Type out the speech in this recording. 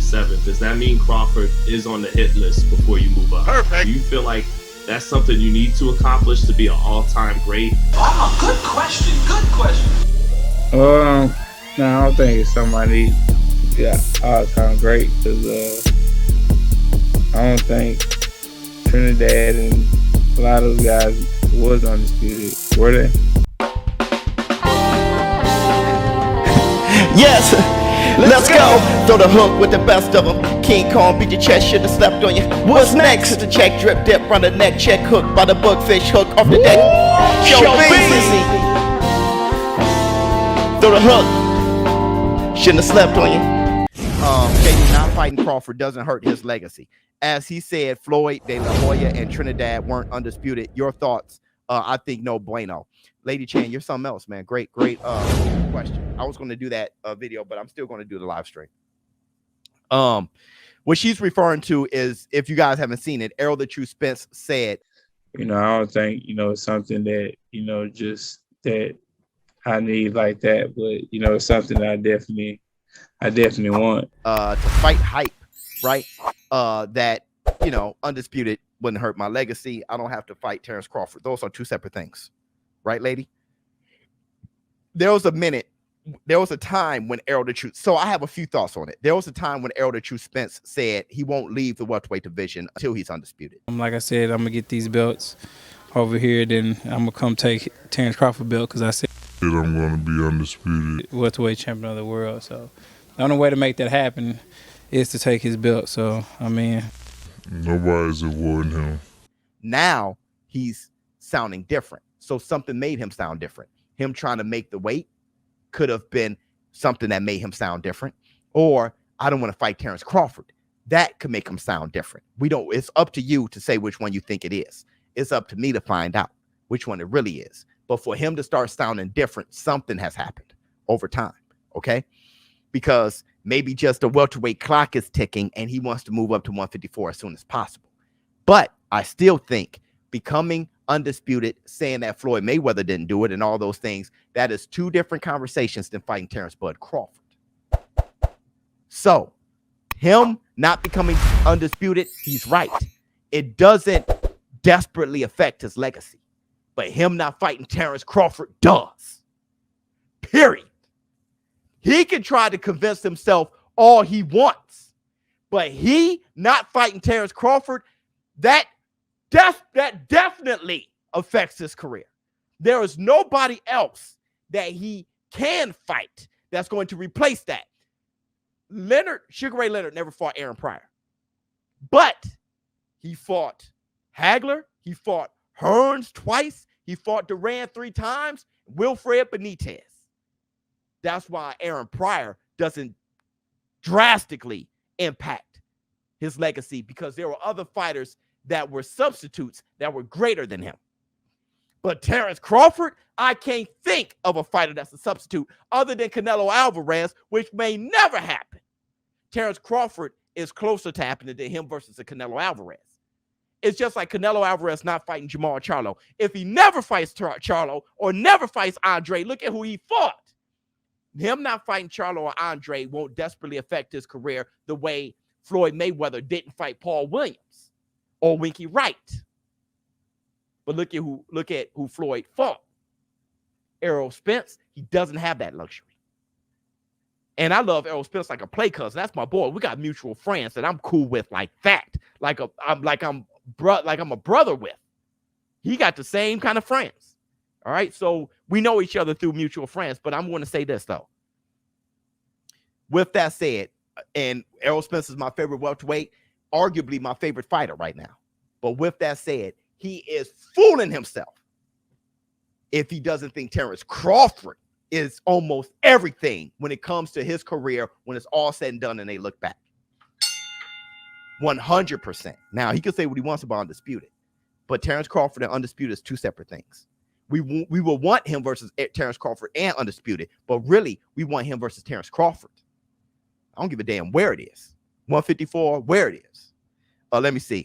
27, does that mean Crawford is on the hit list before you move up? Perfect. Do you feel like that's something you need to accomplish to be an all-time great? Oh, good question. Good question. No, I don't think it's somebody, all-time great, because I don't think Trinidad and a lot of those guys was undisputed, were they? Yes, let's go. Throw the hook with the best of them. King Kong beat your chest, should've slept on you. What's next? The check drip dip round the neck, check hook by the bookfish hook off the deck. ShowBizz. Throw the hook, shouldn't have slept on you. KD not fighting Crawford doesn't hurt his legacy. As he said, Floyd, De La Hoya, and Trinidad weren't undisputed. Your thoughts? I think no bueno. Lady Chan, you're something else, man. Great question. I was going to do that video, but I'm still going to do the live stream. What she's referring to is, if you guys haven't seen it, Errol the True Spence said, I don't think, it's something that, just that I need like that, but, it's something that I definitely want. To fight hype, right? That, undisputed wouldn't hurt my legacy. I don't have to fight Terrence Crawford. Those are two separate things. Right, lady? There was a time when Errol the True. So I have a few thoughts on it. There was a time when Errol the True Spence said he won't leave the welterweight division until he's undisputed. Like I said, I'm gonna get these belts over here, then I'm gonna come take Terrence Crawford belt, because I said I'm gonna be undisputed welterweight champion of the world. So the only way to make that happen is to take his belt. So nobody's avoiding him. Now he's sounding different. So something made him sound different. Him trying to make the weight could have been something that made him sound different. Or I don't want to fight Terrence Crawford. That could make him sound different. It's up to you to say which one you think it is. It's up to me to find out which one it really is. But for him to start sounding different, something has happened over time. Okay? Because maybe just the welterweight clock is ticking and he wants to move up to 154 as soon as possible. But I still think becoming undisputed, saying that Floyd Mayweather didn't do it and all those things, that is two different conversations than fighting Terrence Bud Crawford. So him not becoming undisputed, he's right. It doesn't desperately affect his legacy, but him not fighting Terrence Crawford does. Period. He can try to convince himself all he wants, but he not fighting Terrence Crawford, that definitely affects his career. There is nobody else that he can fight that's going to replace that. Sugar Ray Leonard never fought Aaron Pryor, but he fought Hagler, he fought Hearns twice, he fought Duran 3 times, Wilfred Benitez. That's why Aaron Pryor doesn't drastically impact his legacy, because there were other fighters that were substitutes that were greater than him. But Terrence Crawford, I can't think of a fighter that's a substitute other than Canelo Alvarez, which may never happen. Terrence Crawford is closer to happening than him versus a Canelo Alvarez. It's just like Canelo Alvarez not fighting Jamal Charlo. If he never fights Charlo or never fights Andre, look at who he fought. Him not fighting Charlo or Andre won't desperately affect his career the way Floyd Mayweather didn't fight Paul Williams or Winky Wright. But look at who Floyd fought. Errol Spence, he doesn't have that luxury. And I love Errol Spence like a play cousin. That's my boy. We got mutual friends that I'm cool with like that. I'm a brother with. He got the same kind of friends. All right. So we know each other through mutual friends. But I'm going to say this though. With that said, and Errol Spence is my favorite welterweight, arguably my favorite fighter right now. But with that said, he is fooling himself if he doesn't think Terrence Crawford is almost everything when it comes to his career when it's all said and done and they look back. 100%. Now, he could say what he wants about Undisputed, but Terrence Crawford and Undisputed is two separate things. We will want him versus Terrence Crawford and Undisputed, but really, we want him versus Terrence Crawford. I don't give a damn where it is. 154, where it is. Let me see.